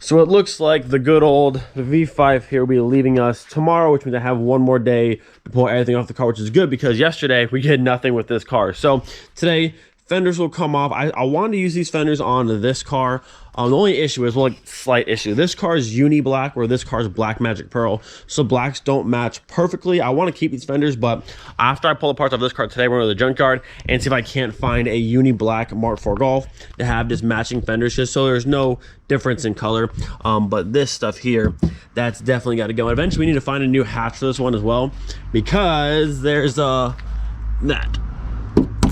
So it looks like the good old V5 here will be leaving us tomorrow, which means I have one more day to pull everything off the car, which is good because yesterday we did nothing with this car. So today, fenders will come off. I wanted to use these fenders on this car. The only issue is, well, like, slight issue. This car is uni black, or this car is black magic pearl. So blacks don't match perfectly. I want to keep these fenders, but after I pull the parts off this car today, we're going to the junkyard and see if I can't find a uni black Mark IV Golf to have just matching fenders, just so there's no difference in color. But this stuff here, that's definitely got to go. And eventually we need to find a new hatch for this one as well, because there's that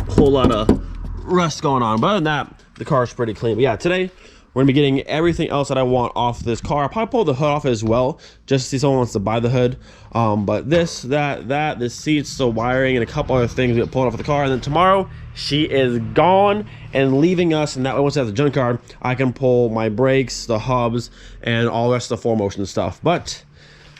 whole lot of rust going on. But other than that, the car is pretty clean. But yeah, today we're gonna be getting everything else that I want off this car. I'll probably pull the hood off as well, just to see if someone wants to buy the hood. But this, the seats, the wiring, and a couple other things we get pulled off of the car. And then tomorrow she is gone and leaving us, and that way once I have the junkyard, I can pull my brakes, the hubs, and all the rest of the 4Motion stuff. But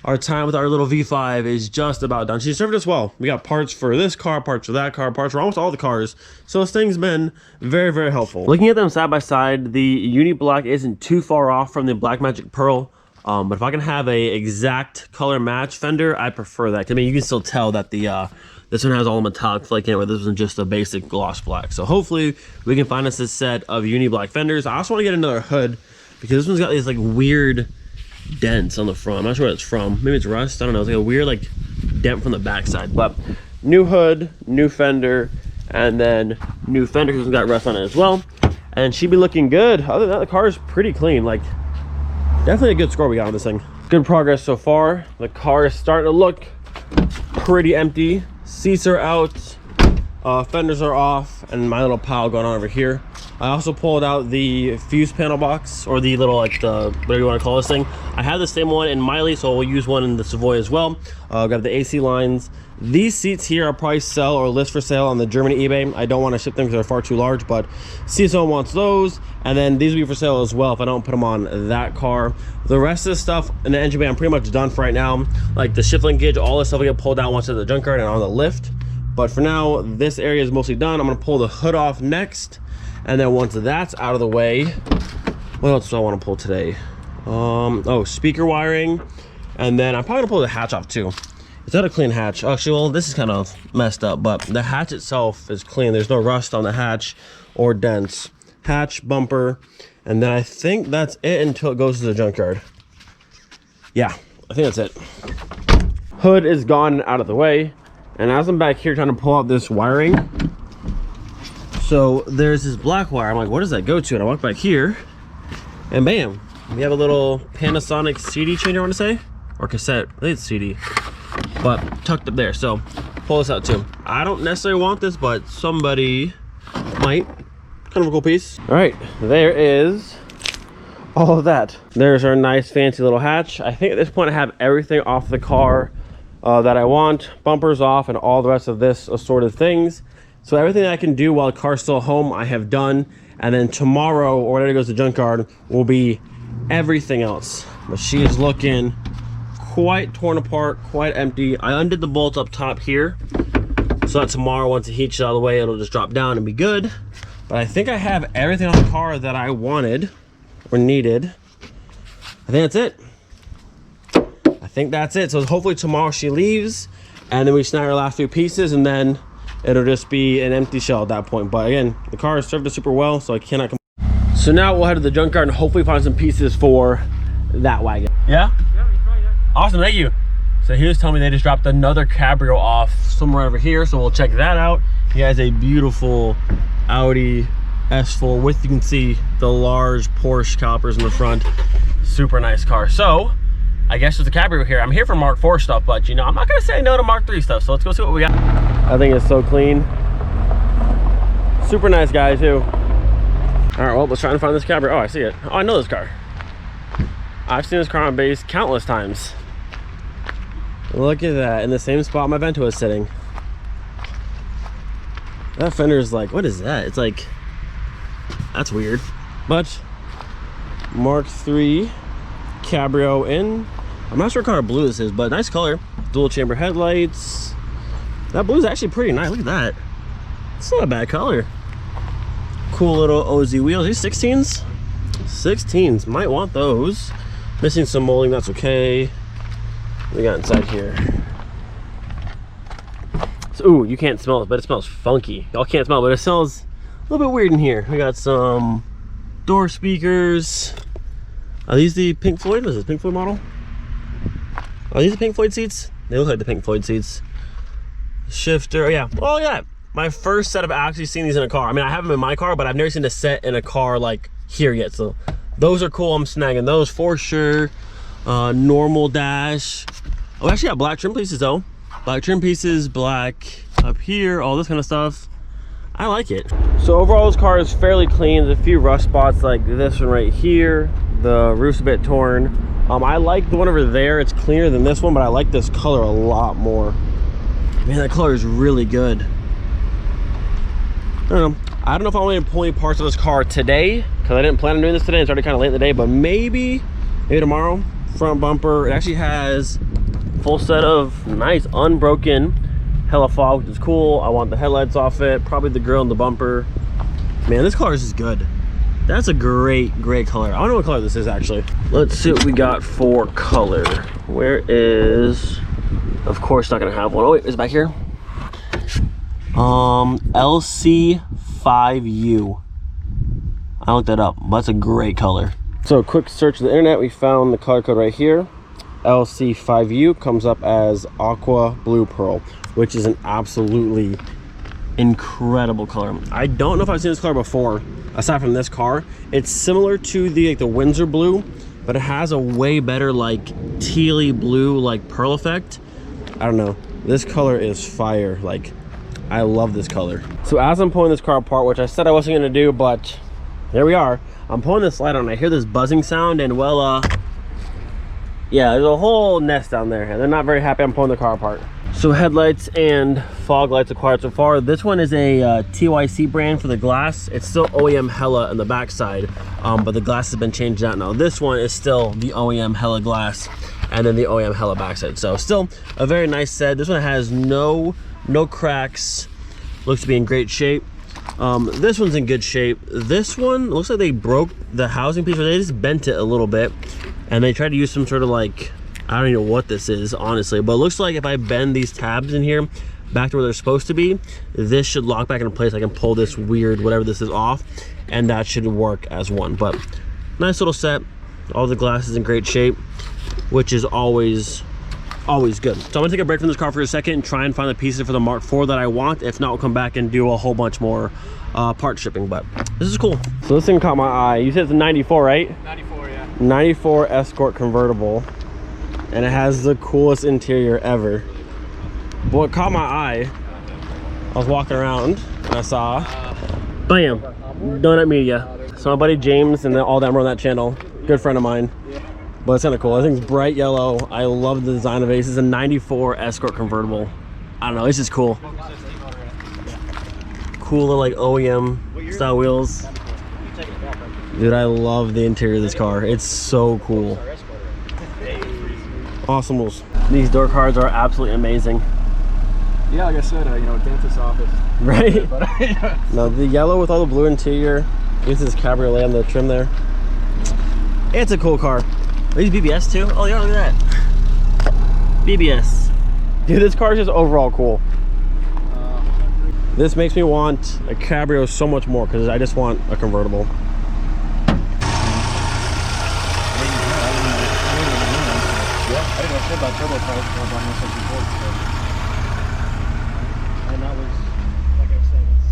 our time with our little V5 is just about done. She served us well. We got parts for this car, parts for that car, parts for almost all the cars. So this thing's been very, very helpful. Looking at them side by side, the Uni Black isn't too far off from the Black Magic Pearl. But if I can have a exact color match fender, I prefer that. I mean, you can still tell that the this one has all the metallic flake in it, where this one's just a basic gloss black. So hopefully we can find us a set of Uni Black fenders. I also want to get another hood, because this one's got these like weird dents on the front. I'm not sure what it's from. Maybe it's rust. I don't know. It's like a weird like dent from the backside. But new hood, new fender, and then new fender because it's got rust on it as well. And she'd be looking good. Other than that, the car is pretty clean. Like, definitely a good score we got on this thing. Good progress so far. The car is starting to look pretty empty. Seats are out, fenders are off, and my little pile going on over here. I also pulled out the fuse panel box, or the little, like, the whatever you want to call this thing. I have the same one in Miley, so we'll use one in the Savoy as well. Got the AC lines. These seats here I'll probably sell or list for sale on the Germany eBay. I don't want to ship them because they're far too large, but see if someone wants those. And then these will be for sale as well if I don't put them on that car. The rest of the stuff in the engine bay I'm pretty much done for right now. Like the shift link gauge, all this stuff will get pulled out once at the junkyard and on the lift. But for now, this area is mostly done. I'm going to pull the hood off next. And then once that's out of the way, what else do I want to pull today? Oh, speaker wiring. And then I'm probably going to pull the hatch off too. Is that a clean hatch? Actually, well, this is kind of messed up, but the hatch itself is clean. There's no rust on the hatch or dents. Hatch, bumper, and then I think that's it until it goes to the junkyard. Yeah, I think that's it. Hood is gone and out of the way. And as I'm back here trying to pull out this wiring, so there's this black wire. I'm like, what does that go to? And I walk back here, and bam, we have a little Panasonic CD changer, I want to say, or cassette. I think it's CD, but tucked up there. So pull this out too. I don't necessarily want this, but somebody might. Kind of a cool piece. All right, there is all of that. There's our nice fancy little hatch. I think at this point I have everything off the car that I want. Bumpers off and all the rest of this assorted things. So everything I can do while the car's still home, I have done. And then tomorrow, or whenever it goes to the junkyard, will be everything else. But she is looking quite torn apart, quite empty. I undid the bolt up top here, so that tomorrow, once it heats out of the way, it'll just drop down and be good. But I think I have everything on the car that I wanted or needed. I think that's it. I think that's it. So hopefully tomorrow she leaves, and then we snag our last few pieces, and then it'll just be an empty shell at that point. But again, the car has served us super well, so I cannot complain. So now we'll head to the junkyard and hopefully find some pieces for that wagon. Yeah? Yeah, you try, yeah. Awesome, thank you. So he was telling me they just dropped another Cabrio off somewhere over here, so we'll check that out. He has a beautiful Audi S4 with, you can see the large Porsche calipers in the front. Super nice car. So I guess there's a Cabrio here. I'm here for Mark IV stuff, but you know, I'm not gonna say no to Mark III stuff, so let's go see what we got. I think it's so clean. Super nice guy too. All right, well, let's try and find this Cabrio. Oh, I see it. Oh, I know this car. I've seen this car on base countless times. Look at that, in the same spot my Vento is sitting. That fender is like, what is that? It's like, that's weird. But Mark III Cabrio in, I'm not sure what color blue this is, but nice color. Dual chamber headlights. That blue is actually pretty nice. Look at that. It's not a bad color. Cool little OZ wheels. These 16s. 16s, might want those. Missing some molding, that's okay. What we got inside here? So, ooh, you can't smell it, but it smells funky. Y'all can't smell it, but it smells a little bit weird in here. We got some door speakers. Are these the Pink Floyd? Was this Pink Floyd model? Are these the Pink Floyd seats? They look like the Pink Floyd seats. Shifter, oh yeah. Oh yeah, my first set of actually seeing these in a car. I mean, I have them in my car, but I've never seen a set in a car like here yet. So those are cool. I'm snagging those for sure. Normal dash. Oh, actually got black trim pieces though. Black trim pieces, black up here, all this kind of stuff. I like it. So overall, this car is fairly clean. There's a few rust spots like this one right here. The roof's a bit torn. I like the one over there. It's cleaner than this one, but I like this color a lot more. Man, that color is really good. I don't know if I want to pull any parts of this car today, because I didn't plan on doing this today. It's already kind of late in the day, but maybe tomorrow. Front bumper, it actually has full set of nice unbroken hella fog, which is cool. I want the headlights off it, probably the grille and the bumper. Man, this color is just good. That's a great color. I don't know what color this is actually. Let's see what we got for color. Where is, of course not gonna have one. Oh wait, is it back here? LC5U. I looked that up, but that's a great color. So quick search of the internet, we found the color code right here. LC5U comes up as Aqua Blue Pearl, which is an absolutely incredible color. I don't know if I've seen this color before, aside from this car. It's similar to the Windsor blue, but it has a way better like tealy blue like pearl effect. I don't know. This color is fire. Like, I love this color. So as I'm pulling this car apart, which I said I wasn't gonna do, but there we are. I'm pulling this light on, I hear this buzzing sound, and well, yeah, there's a whole nest down there, and they're not very happy I'm pulling the car apart. So headlights and fog lights acquired so far. This one is a TYC brand for the glass. It's still OEM Hella on the backside, but the glass has been changed out now. This one is still the OEM Hella glass, and then the OEM Hella backside. So still a very nice set. This one has no cracks. Looks to be in great shape. This one's in good shape. This one looks like they broke the housing piece, or they just bent it a little bit, and they tried to use some sort of like, I don't even know what this is honestly, but it looks like if I bend these tabs in here back to where they're supposed to be, this should lock back into place. I can pull this weird whatever this is off, and that should work as one. But nice little set. All the glass is in great shape, which is always good. So I'm gonna take a break from this car for a second and try and find the pieces for the Mark IV that I want. If not, we'll come back and do a whole bunch more part shipping, but this is cool. So this thing caught my eye. You said it's a 94, right? 94, yeah. 94 Escort convertible, and it has the coolest interior ever. But what caught my eye, I was walking around and I saw, bam, Donut Media. So my buddy James and all them are on that channel, good friend of mine. But it's kind of cool. I think it's bright yellow. I love the design of it. This is a 94 Escort convertible. I don't know, it's just cool. Cool little like OEM style wheels. Dude, I love the interior of this car. It's so cool. Awesome wheels. These door cards are absolutely amazing. Yeah, like I said, you know, dentist office. Right? No, the yellow with all the blue interior. This is Cabrio on the trim there. It's a cool car. Are these BBS too? Oh yeah, look at that. BBS. Dude, this car is just overall cool. This makes me want a Cabrio so much more because I just want a convertible. Yeah, I didn't know shit about turbo cars until I bought my second Ford. And that was, like I was saying, it's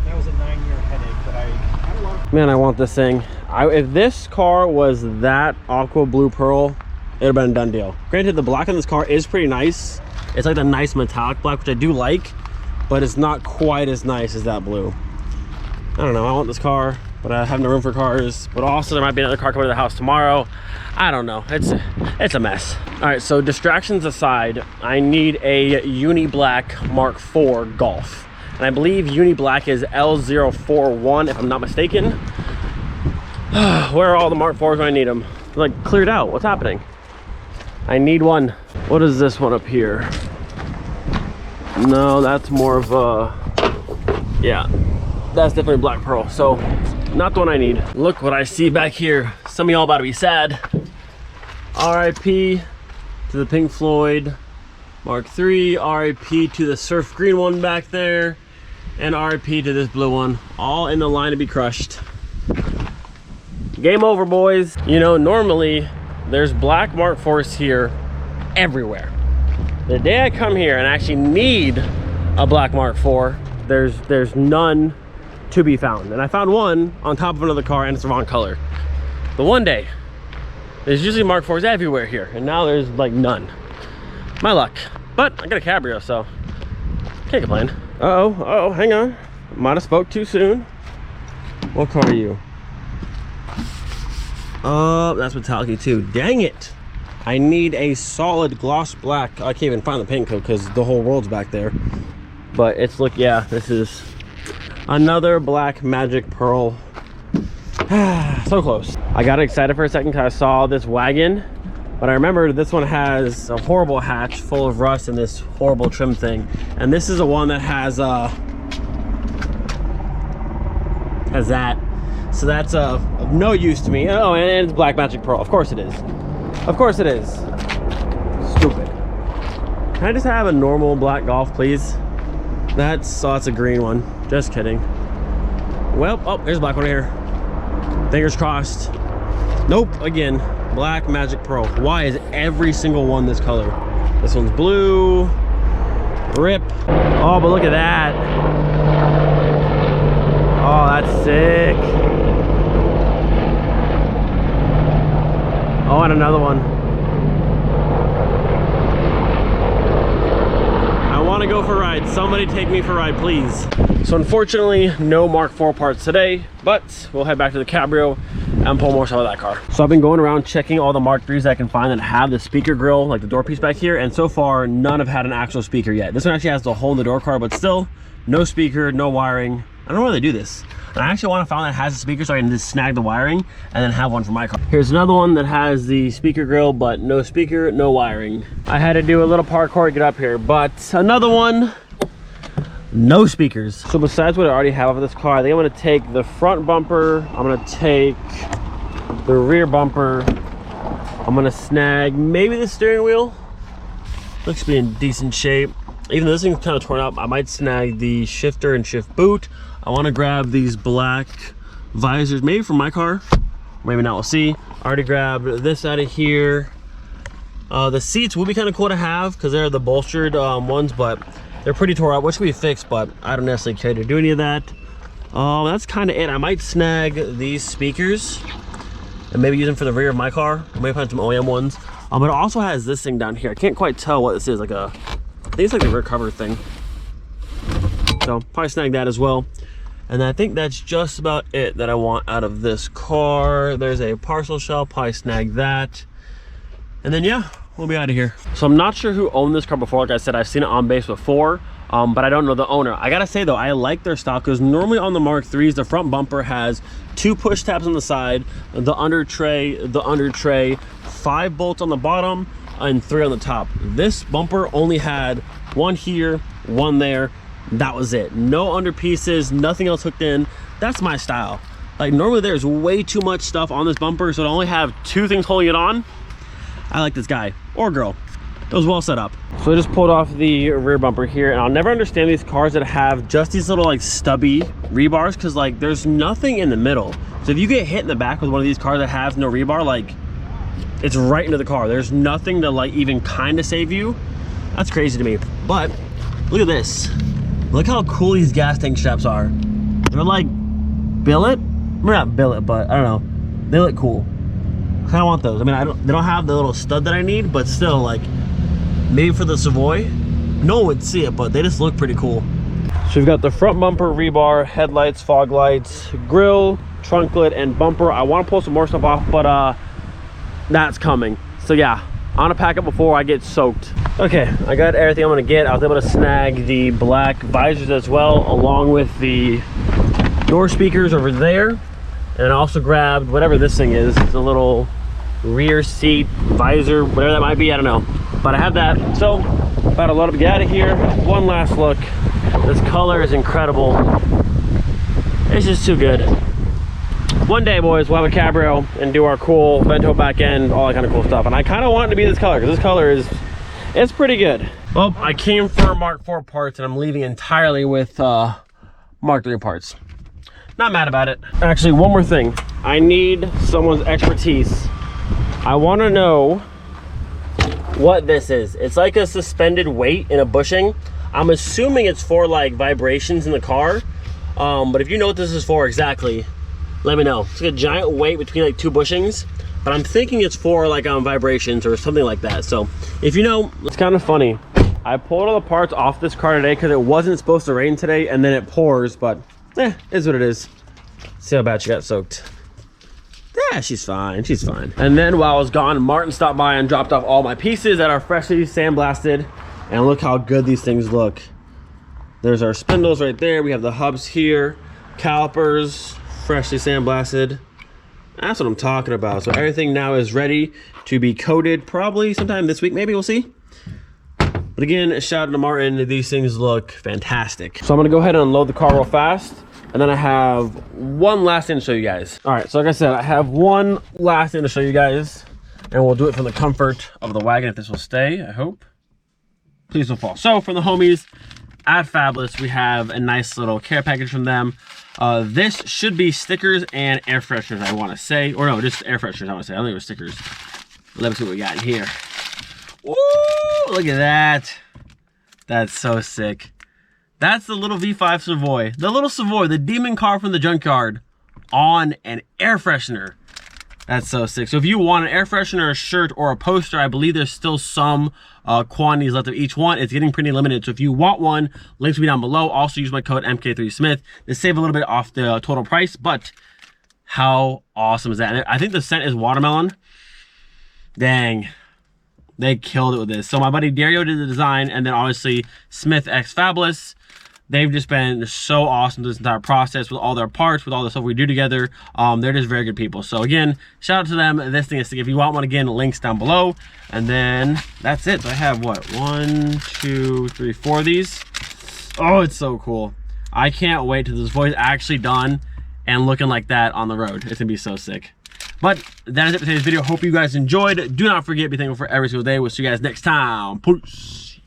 that was a 9-year headache that I don't want. Man, I want this thing. If this car was that Aqua Blue Pearl, it would have been a done deal. Granted, the black on this car is pretty nice. It's like the nice metallic black, which I do like, but it's not quite as nice as that blue. I don't know, I want this car, but I have no room for cars. But also there might be another car coming to the house tomorrow. I don't know, it's a mess. All right, so distractions aside, I need a Uni Black Mark IV Golf. And I believe Uni Black is L041, if I'm not mistaken. Where are all the Mark IVs when I need them? They're like cleared out, what's happening? I need one. What is this one up here? No, that's more of a, yeah, that's definitely Black Pearl. So Not the one I need. Look what I see back here. Some of y'all about to be sad. RIP to the Pink Floyd Mark III, RIP to the surf green one back there, and RIP to this blue one, all in the line to be crushed. Game over, boys. You know, normally there's black Mark IVs here everywhere. The day I come here and actually need a black Mark IV, there's none to be found. And I found one on top of another car and it's the wrong color. The one day, there's usually Mark IVs everywhere here, and now there's like none. My luck. But I got a Cabrio, so can't complain. Uh-oh, hang on. Might have spoke too soon. What car are you? Oh, that's metallic too. Dang it. I need a solid gloss black. I can't even find the paint coat because the whole world's back there. But it's, look, yeah, this is another black magic pearl. So close. I got excited for a second because I saw this wagon, but I remember this one has a horrible hatch full of rust and this horrible trim thing. And this is the one that has that. So that's of no use to me. Oh, and it's black magic pearl. Of course it is. Of course it is. Stupid. Can I just have a normal black Golf, please? That's a green one. Just kidding. Well, oh, there's a black one here. Fingers crossed. Nope, again, black magic pearl. Why is every single one this color? This one's blue. Rip. Oh, but look at that. Oh, that's sick. Oh, and another one. I want to go for a ride. Somebody take me for a ride, please. So unfortunately, no Mark IV parts today, but we'll head back to the Cabrio and pull more stuff out of that car. So I've been going around checking all the Mark IIIs I can find that have the speaker grill, like the door piece back here, and so far none have had an actual speaker yet. This one actually has the hole in the door card, but still no speaker, no wiring. I don't know why they do this. And I actually want to find that has a speaker so I can just snag the wiring and then have one for my car. Here's another one that has the speaker grill, but no speaker, no wiring. I had to do a little parkour to get up here, but another one, no speakers. So besides what I already have of this car, I think I'm going to take the front bumper, I'm going to take the rear bumper, I'm going to snag maybe the steering wheel. Looks to be in decent shape. Even though this thing's kind of torn up, I might snag the shifter and shift boot. I want to grab these black visors, maybe from my car, maybe not, we'll see. I already grabbed this out of here. The seats will be kind of cool to have because they're the bolstered ones, but they're pretty tore up, which can be fixed, but I don't necessarily care to do any of that. That's kind of it. I might snag these speakers and maybe use them for the rear of my car. I might find some OEM ones. But it also has this thing down here. I can't quite tell what this is, like I think it's like the rear cover thing. So probably snag that as well. And I think that's just about it that I want out of this car. There's a parcel shelf, probably snag that. And then yeah, we'll be out of here. So I'm not sure who owned this car before. Like I said, I've seen it on base before, but I don't know the owner. I gotta say though, I like their style because normally on the Mark IIIs, the front bumper has 2 push tabs on the side, the under tray, 5 bolts on the bottom, and 3 on the top. This bumper only had 1 here, 1 there. That was it. No under pieces, nothing else hooked in. That's my style. Like normally there's way too much stuff on this bumper, so to only have 2 things holding it on, I like this guy or girl. It was well set up. So I just pulled off the rear bumper here, and I'll never understand these cars that have just these little like stubby rebars, because like there's nothing in the middle. So if you get hit in the back with one of these cars that has no rebar, like it's right into the car. There's nothing to like even kind of save you. That's crazy to me. But look at this. Look how cool these gas tank straps are. They're like billet. We're not billet, but I don't know. They look cool. I kind of want those. I mean, they don't have the little stud that I need, but still, like, maybe for the Savoy, no one would see it, but they just look pretty cool. So we've got the front bumper, rebar, headlights, fog lights, grill, trunk lid, and bumper. I want to pull some more stuff off, but that's coming. So yeah, I want to pack up before I get soaked. Okay, I got everything I'm gonna get. I was able to snag the black visors as well, along with the door speakers over there. And I also grabbed whatever this thing is. It's a little rear seat visor, whatever that might be, I don't know. But I have that. So, about to load up, get out of here. One last look. This color is incredible. It's just too good. one day, boys, we'll have a Cabrio and do our cool Vento back end, all that kind of cool stuff. And I kind of want it to be this color, because this color is, it's pretty good. Well, I came for Mark IV parts, and I'm leaving entirely with Mark III parts. Not mad about it. Actually, one more thing. I need someone's expertise. I want to know what this is. It's like a suspended weight in a bushing. I'm assuming it's for like vibrations in the car. But if you know what this is for exactly, let me know. It's like a giant weight between like two bushings, but I'm thinking it's for like vibrations or something like that. So if you know, it's kind of funny. I pulled all the parts off this car today because it wasn't supposed to rain today, and then it pours, but is what it is. See how bad she got soaked. Yeah, she's fine, she's fine. And then while I was gone, Martin stopped by and dropped off all my pieces that are freshly sandblasted. And look how good these things look. There's our spindles right there. We have the hubs here, calipers, freshly sandblasted. That's what I'm talking about. So everything now is ready to be coated, probably sometime this week, maybe, we'll see. But again, shout out to Martin. These things look fantastic. So I'm gonna go ahead and unload the car real fast. And then I have one last thing to show you guys. All right, so like I said, I have one last thing to show you guys. And we'll do it from the comfort of the wagon, if this will stay, I hope. Please don't fall. So from the homies at Fabless, we have a nice little care package from them. This should be stickers and air fresheners, I want to say. Or no, just air fresheners, I want to say. I don't think it was stickers. Let me see what we got in here. Ooh, look at that. That's so sick. That's the little V5 Savoy. The little Savoy, the demon car from the junkyard on an air freshener. That's so sick. So if you want an air freshener, a shirt, or a poster, I believe there's still some quantities left of each one. It's getting pretty limited. So if you want one, links will be down below. Also use my code MK3Smith to save a little bit off the total price. But how awesome is that? And I think the scent is watermelon. Dang. They killed it with this. So my buddy Dario did the design, and then obviously Smith x Fabless. They've just been so awesome through this entire process with all their parts, with all the stuff we do together. They're just very good people. So again, shout out to them. This thing is sick. If you want one, again, links down below. And then that's it. So I have what? 1, 2, 3, 4 of these. Oh, it's so cool. I can't wait till this voice actually done and looking like that on the road. It's gonna be so sick. But that is it for today's video. Hope you guys enjoyed. Do not forget to be thankful for every single day. We'll see you guys next time. Peace.